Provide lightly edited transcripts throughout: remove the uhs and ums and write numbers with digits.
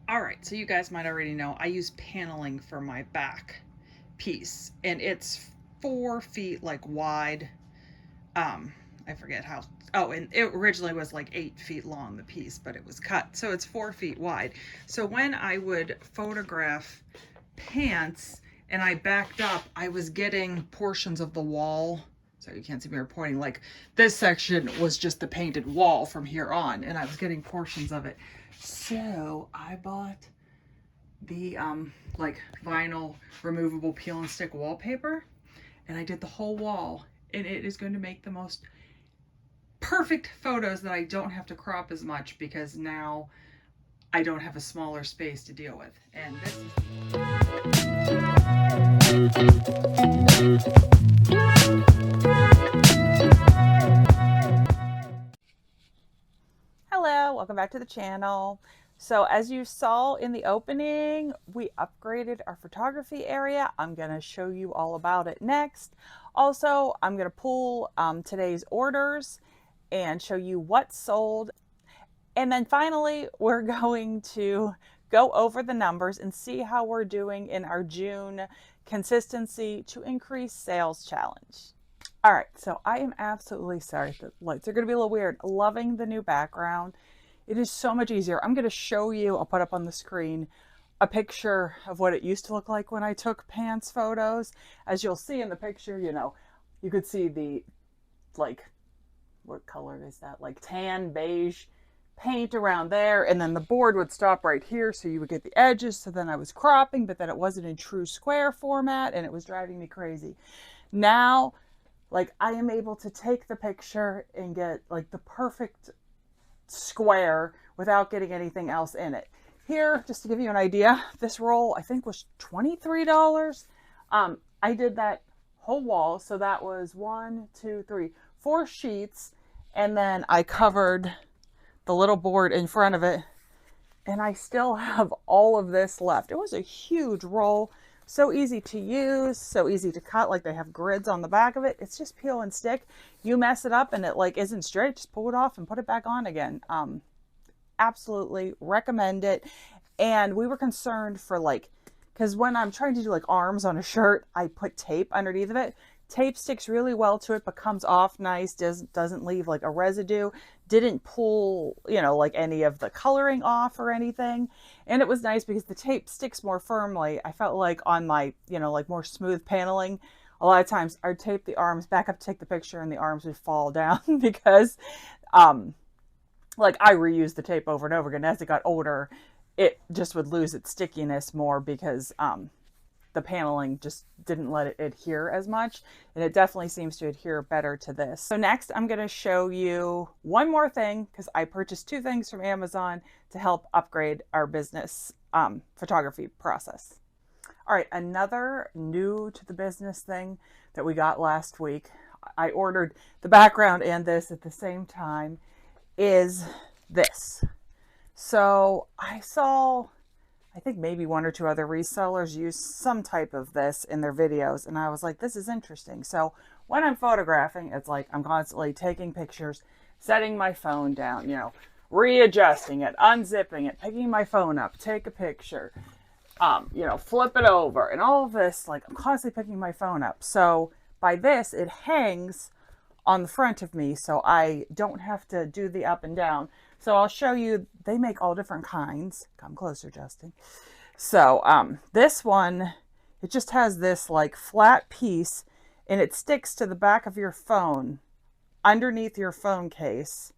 All right, so you guys might already know I use paneling for my back piece, and it's 4 feet like wide. Um, I forget how. Oh, and it originally was like 8 feet long, the piece, but it was cut, so it's 4 feet wide. So when I would photograph pants and I backed up, I was getting portions of the wall. So you can't see me pointing. Like this section was just the painted wall from here on, and I was getting portions of it. So I bought the like vinyl removable peel and stick wallpaper, and I did the whole wall, and it is going to make the most perfect photos that I don't have to crop as much because now I don't have a smaller space to deal with. And this Hello, welcome back to the channel. So as you saw in the opening, we upgraded our photography area. I'm going to show you all about it next. Also, I'm going to pull today's orders and show you what's sold. And then finally, we're going to go over the numbers and see how we're doing in our June consistency to increase sales challenge. All right, so I am absolutely sorry. The lights are going to be a little weird. Loving the new background. It is so much easier. I'm going to show you, I'll put up on the screen, a picture of what it used to look like when I took pants photos. As you'll see in the picture, you could see the, like, what color is that? Like tan, beige paint around there. And then the board would stop right here. So you would get the edges. So then I was cropping, but then it wasn't in true square format and it was driving me crazy. Now, like, I am able to take the picture and get like the perfect square without getting anything else in it. Here, just to give you an idea, this roll I think was $23. I did that whole wall, so that was 4 sheets, and then I covered the little board in front of it, and I still have all of this left. It was a huge roll. So easy to use, so easy to cut. Like, they have grids on the back of it. It's just peel and stick. You mess it up and it like isn't straight, just pull it off and put it back on again. Absolutely recommend it. And we were concerned for like, because when I'm trying to do like arms on a shirt, I put tape underneath of it. Tape sticks really well to it, but comes off nice, doesn't leave like a residue, didn't pull, like any of the coloring off or anything. And it was nice because the tape sticks more firmly. I felt like on my, like more smooth paneling, a lot of times I'd tape the arms back up to take the picture and the arms would fall down because, like, I reused the tape over and over again. As it got older, it just would lose its stickiness more because, the paneling just didn't let it adhere as much, and it definitely seems to adhere better to this. So next I'm going to show you one more thing because I purchased 2 things from Amazon to help upgrade our business photography process. All right, another new to the business thing that we got last week, I ordered the background and this at the same time, is this. So I saw, I think maybe 1 or 2 other resellers use some type of this in their videos, and I was like, this is interesting. So when I'm photographing, it's like I'm constantly taking pictures, setting my phone down, readjusting it, unzipping it, picking my phone up, take a picture, flip it over, and all of this, like, I'm constantly picking my phone up. So by this, it hangs on the front of me, so I don't have to do the up and down. So I'll show you, they make all different kinds. Come closer, Justin. So this one, it just has this like flat piece, and it sticks to the back of your phone, underneath your phone case.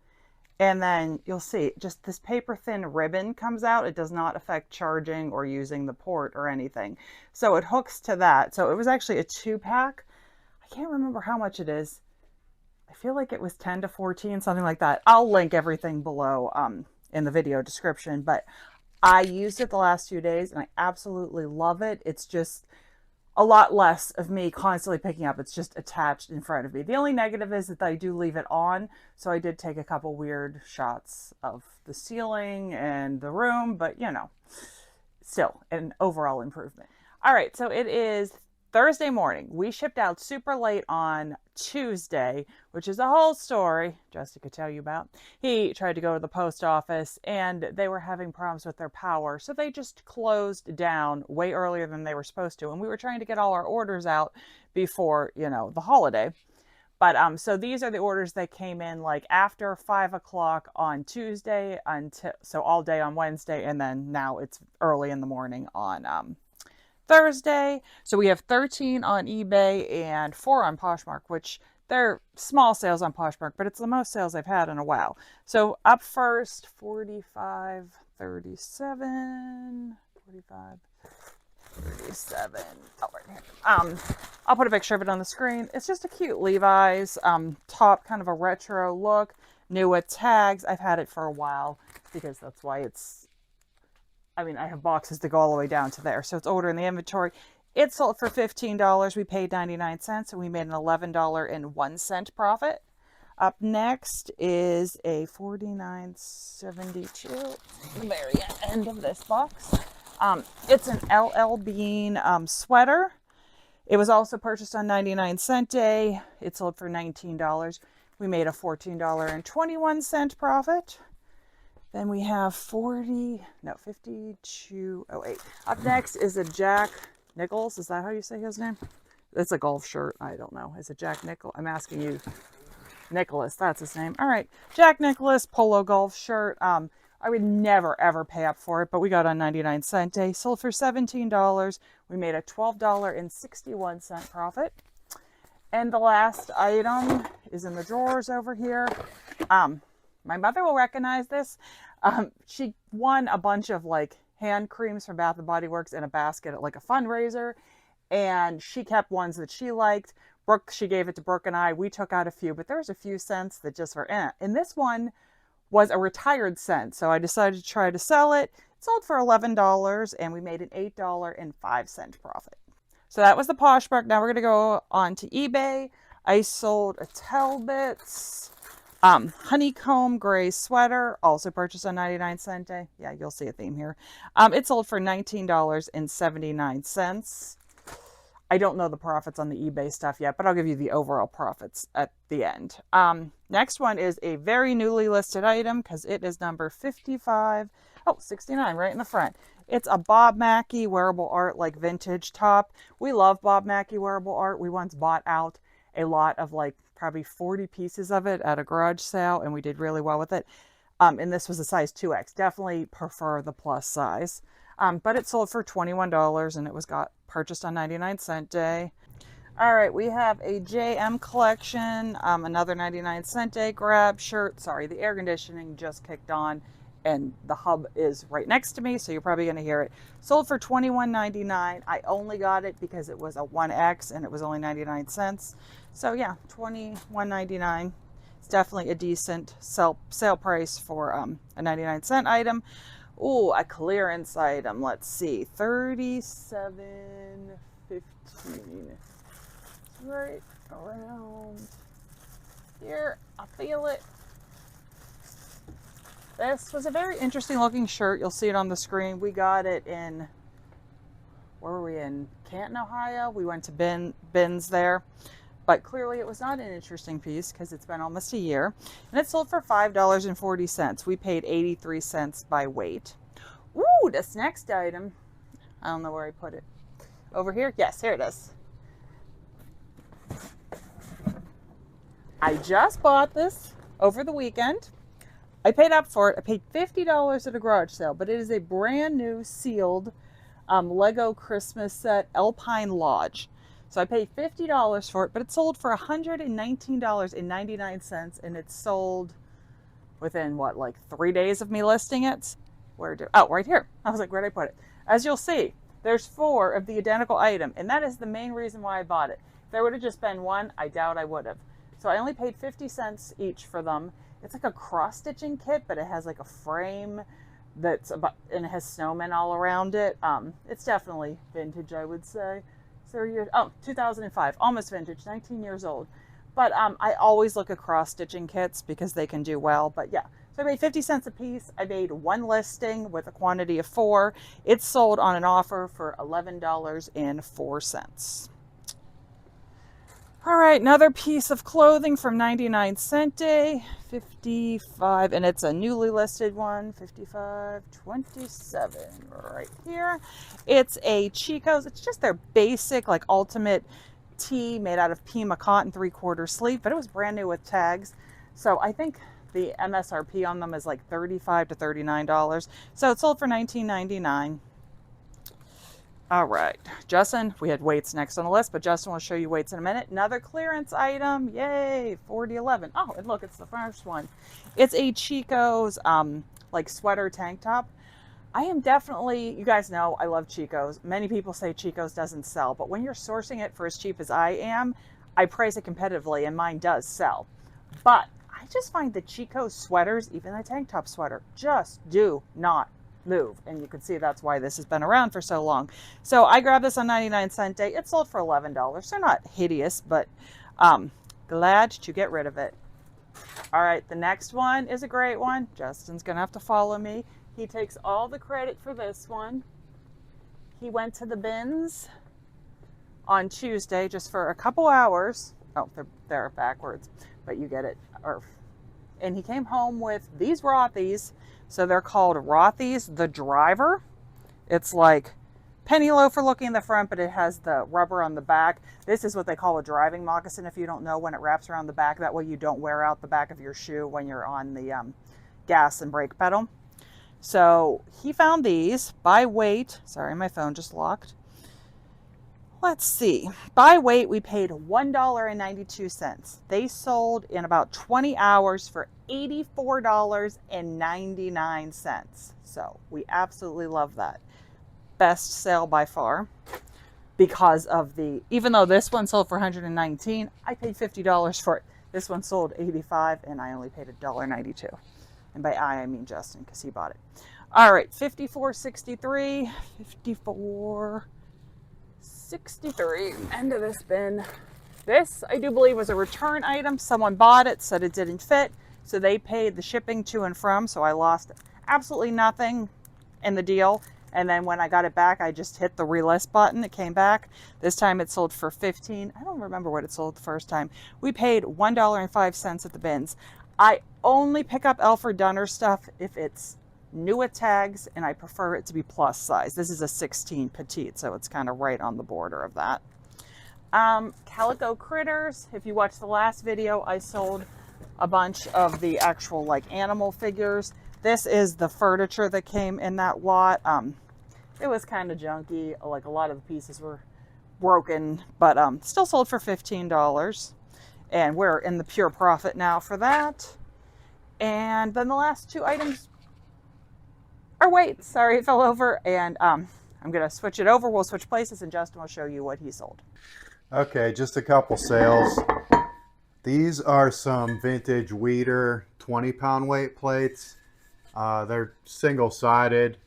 And then you'll see just this paper thin ribbon comes out. It does not affect charging or using the port or anything. So it hooks to that. So it was actually a 2-pack. I can't remember how much it is. I feel like it was 10 to 14, something like that. I'll link everything below in the video description, but I used it the last few days and I absolutely love it. It's just a lot less of me constantly picking up. It's just attached in front of me. The only negative is that I do leave it on, so I did take a couple weird shots of the ceiling and the room, but still an overall improvement. All right, so it is Thursday morning. We shipped out super late on Tuesday, which is a whole story Justin could tell you about. He tried to go to the post office and they were having problems with their power, so they just closed down way earlier than they were supposed to. And we were trying to get all our orders out before, you know, the holiday. But so these are the orders that came in like after 5 o'clock on Tuesday until, so all day on Wednesday, and then now it's early in the morning on Thursday. So we have 13 on eBay and 4 on Poshmark, which they're small sales on Poshmark, but it's the most sales I've had in a while. So up first, 45, 37, 45, 37. Oh, right here. I'll put a picture of it on the screen. It's just a cute Levi's top, kind of a retro look, new with tags. I've had it for a while because that's why it's, I mean, I have boxes to go all the way down to there. So it's older in the inventory. It sold for $15. We paid 99 cents and we made an $11.01 profit. Up next is a $49.72, the very end of this box. It's an LL Bean sweater. It was also purchased on 99-cent day. It sold for $19. We made a $14.21 profit. Then we have 52.08. Up next is a Jack Nichols. Is that how you say his name? It's a golf shirt. I don't know. Is it Jack Nichols? I'm asking you. Nicholas, that's his name. All right. Jack Nicholas polo golf shirt. I would never, ever pay up for it, but we got on 99-cent day. Sold for $17. We made a $12.61 profit. And the last item is in the drawers over here. My mother will recognize this. She won a bunch of like hand creams from Bath & Body Works in a basket at like a fundraiser. And she kept ones that she liked. Brooke, she gave it to Brooke and I. We took out a few, but there was a few scents that just were in it. And this one was a retired scent, so I decided to try to sell it. It sold for $11 and we made an $8.05 profit. So that was the Poshmark. Now we're going to go on to eBay. I sold a Talbot's honeycomb gray sweater, also purchased on 99-cent day. Yeah, you'll see a theme here. It sold for $19.79. I don't know the profits on the eBay stuff yet, but I'll give you the overall profits at the end. Next one is a very newly listed item because it is number 55. Oh, 69 right in the front. It's a Bob Mackie wearable art, like vintage top. We love Bob Mackie wearable art. We once bought out a lot of like probably 40 pieces of it at a garage sale, and we did really well with it. And this was a size 2X. Definitely prefer the plus size. But it sold for $21 and it was purchased on 99-cent day. All right, we have a JM collection, another 99-cent day grab shirt. Sorry, the air conditioning just kicked on and the hub is right next to me, so you're probably going to hear it. Sold for $21.99. I only got it because it was a 1X and it was only 99 cents. So yeah, $21.99. It's definitely a decent sale price for a 99-cent item. Oh, a clearance item. Let's see, $37.15. Right around here. I feel it. This was a very interesting looking shirt. You'll see it on the screen. We got it in, where were we, in Canton, Ohio? We went to Bins there. But clearly it was not an interesting piece because it's been almost a year. And it sold for $5.40. We paid 83 cents by weight. Ooh, this next item, I don't know where I put it. Over here? Yes, here it is. I just bought this over the weekend. I paid up for it. I paid $50 at a garage sale, but it is a brand new sealed Lego Christmas set Alpine Lodge. So I paid $50 for it, but it sold for $119.99, and it sold within, what, like 3 days of me listing it? Oh, right here. I was like, where'd I put it? As you'll see, there's 4 of the identical item, and that is the main reason why I bought it. If there would have just been one, I doubt I would have. So I only paid 50 cents each for them. It's like a cross-stitching kit, but it has like a frame that's about, and it has snowmen all around it. It's definitely vintage, I would say. 2005, almost vintage, 19 years old. But I always look at cross-stitching kits because they can do well. But yeah, so I made 50 cents a piece. I made one listing with a quantity of 4. It's sold on an offer for $11.04. All right, another piece of clothing from 99 Cent Day, 55, and it's a newly listed one, 55.27 right here. It's a Chico's. It's just their basic, like, ultimate tee made out of Pima cotton, 3/4 sleeve, but it was brand new with tags. So I think the MSRP on them is like $35 to $39. So it sold for $19.99. All right, Justin, we had weights next on the list, but Justin will show you weights in a minute. Another clearance item, yay, 4011. Oh, and look, it's the first one. It's a Chico's like sweater tank top. I am definitely, you guys know I love Chico's. Many people say Chico's doesn't sell, but when you're sourcing it for as cheap as I am, I price it competitively and mine does sell. But I just find the Chico's sweaters, even the tank top sweater, just do not move, and you can see that's why this has been around for so long. So I grabbed this on 99 Cent Day. It sold for $11. They're not hideous, but glad to get rid of it. All right, the next one is a great one. Justin's gonna have to follow me. He takes all the credit for this one. He went to the bins on Tuesday just for a couple hours. Oh, they're backwards, but you get it. And he came home with these Rothy's. So they're called Rothy's the Driver. It's like penny loafer looking in the front, but it has the rubber on the back. This is what they call a driving moccasin, if you don't know, when it wraps around the back. That way you don't wear out the back of your shoe when you're on the gas and brake pedal. So he found these by weight. Sorry, my phone just locked. Let's see. By weight, we paid $1.92. They sold in about 20 hours for $84.99. So we absolutely love that. Best sale by far because of even though this one sold for $119, I paid $50 for it. This one sold $85 and I only paid $1.92. And by I mean Justin, because he bought it. All right, $54.63, $54.63, end of this bin. This, I do believe, was a return item. Someone bought it, said it didn't fit, so they paid the shipping to and from, so I lost absolutely nothing in the deal. And then when I got it back, I just hit the relist button. It came back. This time it sold for $15. I don't remember what it sold the first time. We paid $1.05 at the bins. I only pick up Alfred Dunner stuff if it's new with tags, and I prefer it to be plus size. This is a 16 petite, so it's kind of right on the border of that. Calico Critters. If you watched the last video, I sold a bunch of the actual like animal figures. This is the furniture that came in that lot. It was kind of junky. Like a lot of the pieces were broken, but still sold for $15. And we're in the pure profit now for that. And then the last two items are weights. Sorry, it fell over. And I'm going to switch it over. We'll switch places and Justin will show you what he sold. Okay, just a couple sales. These are some vintage Weeder 20-pound weight plates. They're single-sided,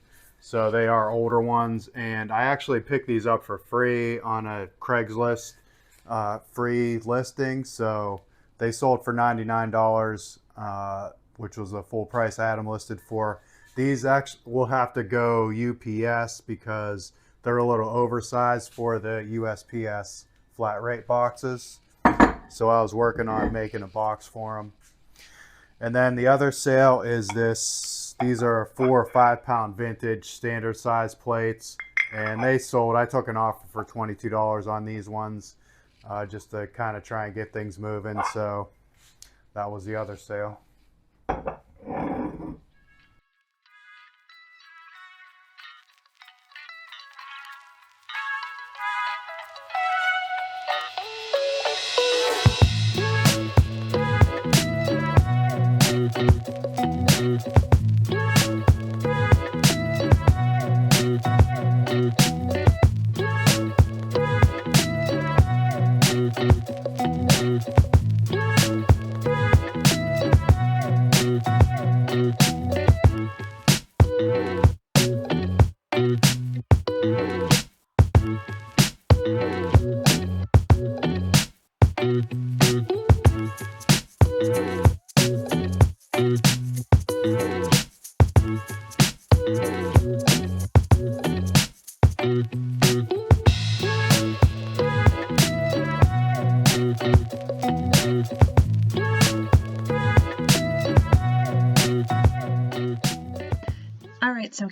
so they are older ones. And I actually picked these up for free on a Craigslist free listing. So they sold for $99, which was a full price I had them listed for. These actually will have to go UPS because they're a little oversized for the USPS flat rate boxes. So I was working on making a box for them. And then the other sale is this. These are 4 or 5 pound vintage standard size plates. And they sold, I took an offer for $22 on these ones just to kind of try and get things moving. So that was the other sale.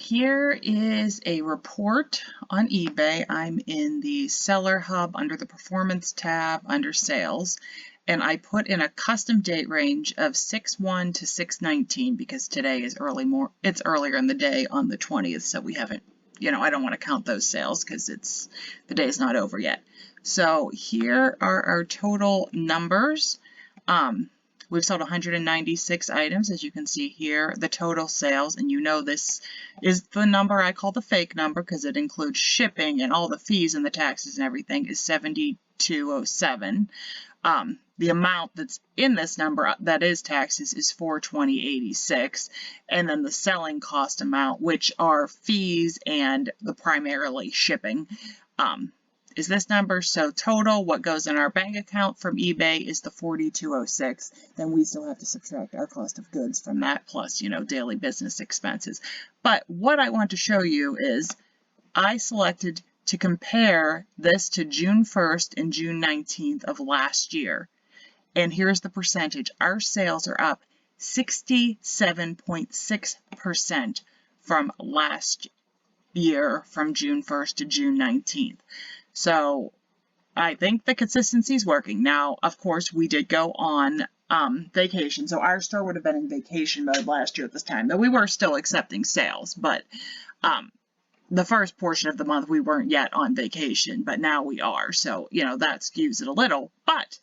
here is a report on eBay. I'm in the Seller Hub under the Performance tab under Sales, and I put in a custom date range of 6/1 to 6/19 because today is it's earlier in the day on the 20th, so we haven't, I don't want to count those sales because the day is not over yet. So here are our total numbers. We've sold 196 items, as you can see here, the total sales, and this is the number I call the fake number because it includes shipping and all the fees and the taxes and everything, is 7207. The amount that's in this number that is taxes is 420.86, and then the selling cost amount, which are fees and the primarily shipping, is this number. So total, what goes in our bank account from eBay is the 4206. Then we still have to subtract our cost of goods from that, plus, daily business expenses. But what I want to show you is I selected to compare this to June 1st and June 19th of last year. And here's the percentage. Our sales are up 67.6% from last year, from June 1st to June 19th. So I think the consistency is working. Now, of course, we did go on vacation, so our store would have been in vacation mode last year at this time, though we were still accepting sales. But the first portion of the month, we weren't yet on vacation, but now we are. So, that skews it a little. But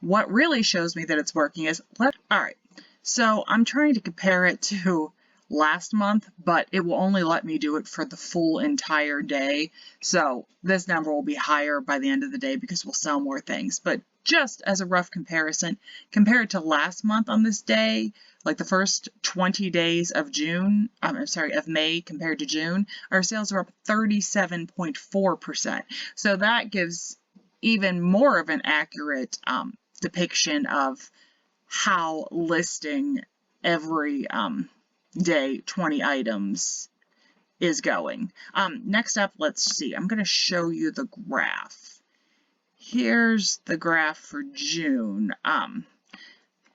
what really shows me that it's working is, all right, so I'm trying to compare it to last month, but it will only let me do it for the full entire day. So this number will be higher by the end of the day because we'll sell more things. But just as a rough comparison, compared to last month on this day, like the first 20 days of of May compared to June, our sales are up 37.4%. So that gives even more of an accurate depiction of how listing every day 20 items is going. Next up, let's see. I'm going to show you the graph. Here's the graph for June.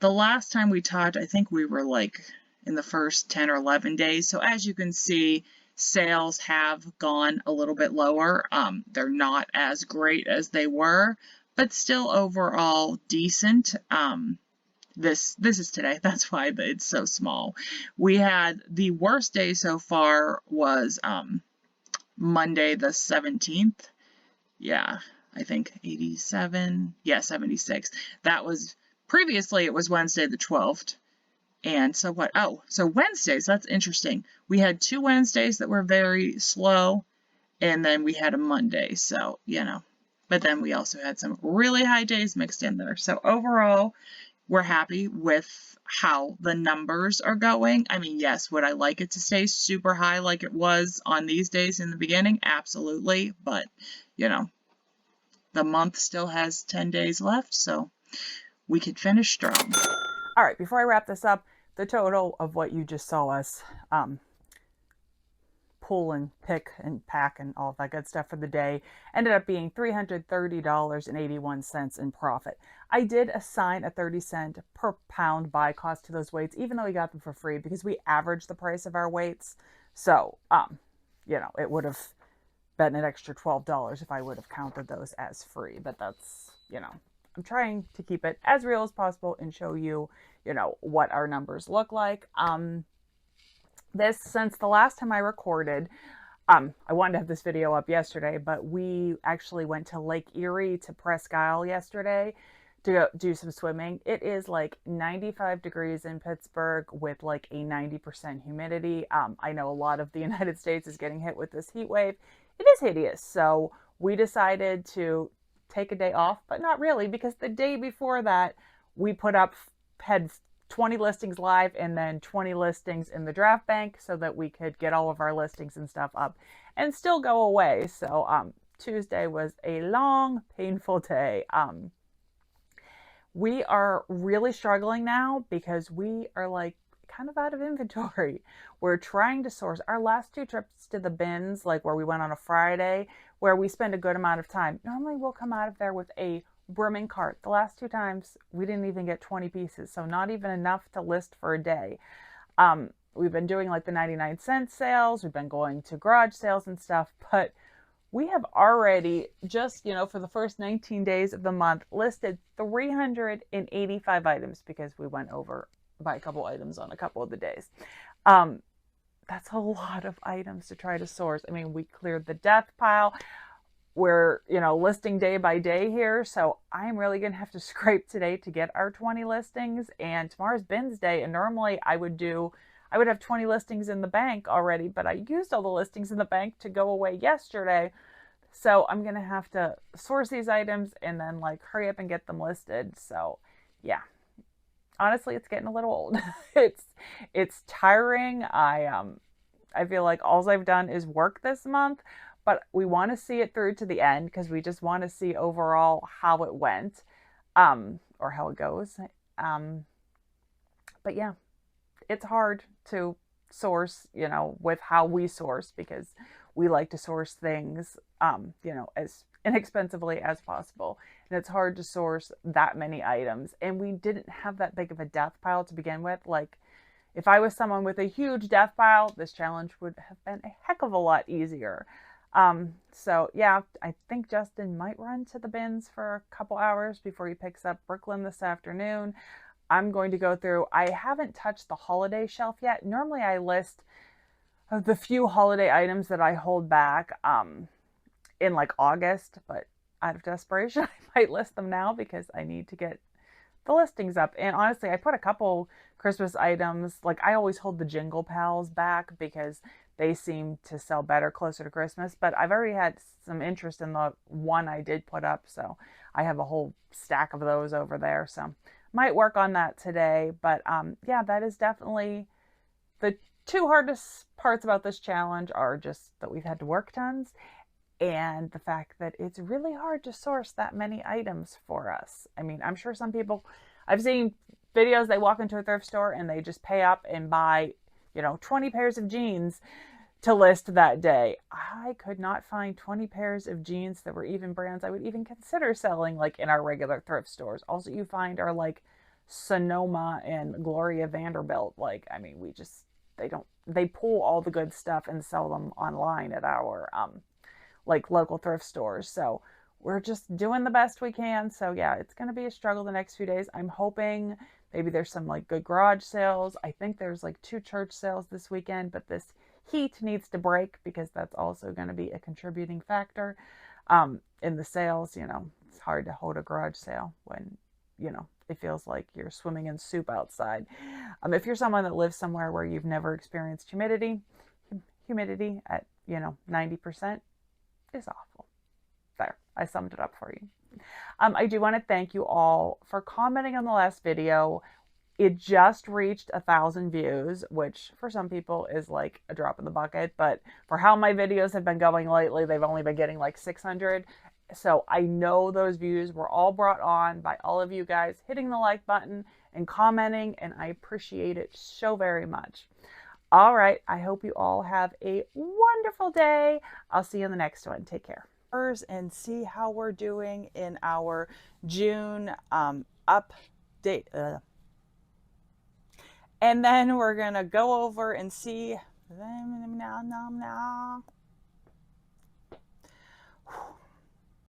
The last time we talked, I think we were like in the first 10 or 11 days. So as you can see, sales have gone a little bit lower. They're not as great as they were, but still overall decent. This is today. That's why it's so small. We had the worst day so far was Monday the 17th. Yeah, I think 87. Yeah, 76. That was previously it was Wednesday the 12th. And so what? Oh, so Wednesdays, that's interesting. We had 2 Wednesdays that were very slow, and then we had a Monday. So, but then we also had some really high days mixed in there. So overall, we're happy with how the numbers are going. I mean, yes, would I like it to stay super high like it was on these days in the beginning? Absolutely. But, the month still has 10 days left, so we could finish strong. All right, before I wrap this up, the total of what you just saw us pull and pick and pack and all that good stuff for the day ended up being $330.81 in profit. I did assign a 30-cent per pound buy cost to those weights, even though we got them for free, because we averaged the price of our weights. So, it would have been an extra $12 if I would have counted those as free. But that's, I'm trying to keep it as real as possible and show you, what our numbers look like. Since the last time I recorded, I wanted to have this video up yesterday, but we actually went to Lake Erie to Presque Isle yesterday to go do some swimming. It is like 95 degrees in Pittsburgh with like a 90% humidity. I know a lot of the United States is getting hit with this heat wave. It is hideous. So we decided to take a day off, but not really, because the day before that we had 20 listings live and then 20 listings in the draft bank so that we could get all of our listings and stuff up and still go away. So Tuesday was a long, painful day. We are really struggling now because we are like kind of out of inventory. We're trying to source. Our last 2 trips to the bins, like where we went on a Friday, where we spend a good amount of time, normally we'll come out of there with a brimming cart. The last 2 times we didn't even get 20 pieces, so not even enough to list for a day. we've been doing like the 99-cent sales. We've been going to garage sales and stuff, but we have already just, for the first 19 days of the month listed 385 items because we went over by a couple items on a couple of the days. That's a lot of items to try to source. I mean, we cleared the death pile. We're, listing day by day here. So I'm really going to have to scrape today to get our 20 listings, and tomorrow's bins day. And normally I would have 20 listings in the bank already, but I used all the listings in the bank to go away yesterday. So I'm going to have to source these items and then like hurry up and get them listed. So yeah, honestly, it's getting a little old. It's tiring. I feel like all I've done is work this month, but we want to see it through to the end because we just want to see overall how it went, or how it goes. But yeah, it's hard to source, with how we source, because we like to source things, as inexpensively as possible. And it's hard to source that many items. And we didn't have that big of a death pile to begin with. Like, if I was someone with a huge death pile, this challenge would have been a heck of a lot easier. So yeah, I think Justin might run to the bins for a couple hours before he picks up Brooklyn this afternoon. I'm going to go through, I haven't touched the holiday shelf yet. Normally I list the few holiday items that I hold back in like August, but out of desperation, I might list them now because I need to get the listings up. And honestly, I put a couple Christmas items, like I always hold the Jingle Pals back because they seem to sell better closer to Christmas, but I've already had some interest in the one I did put up, so I have a whole stack of those over there, so might work on that today. But yeah, that is definitely the two hardest parts about this challenge are just that we've had to work tons, and the fact that it's really hard to source that many items for us. I mean, I'm sure some people, I've seen videos, they walk into a thrift store and they just pay up and buy, 20 pairs of jeans to list that day. I could not find 20 pairs of jeans that were even brands I would even consider selling like in our regular thrift stores. Also, you find are like Sonoma and Gloria Vanderbilt. Like, I mean, they pull all the good stuff and sell them online at our like local thrift stores. So we're just doing the best we can. So yeah, it's going to be a struggle the next few days. I'm hoping maybe there's some like good garage sales. I think there's like 2 church sales this weekend, but this heat needs to break because that's also going to be a contributing factor in the sales. It's hard to hold a garage sale when, it feels like you're swimming in soup outside. If you're someone that lives somewhere where you've never experienced humidity at, 90% is awful. There, I summed it up for you. I do want to thank you all for commenting on the last video. It just reached 1,000 views, which for some people is like a drop in the bucket, but for how my videos have been going lately, they've only been getting like 600. So I know those views were all brought on by all of you guys hitting the like button and commenting, and I appreciate it so very much. All right, I hope you all have a wonderful day. I'll see you in the next one. Take care. And see how we're doing in our June update. And then we're going to go over and see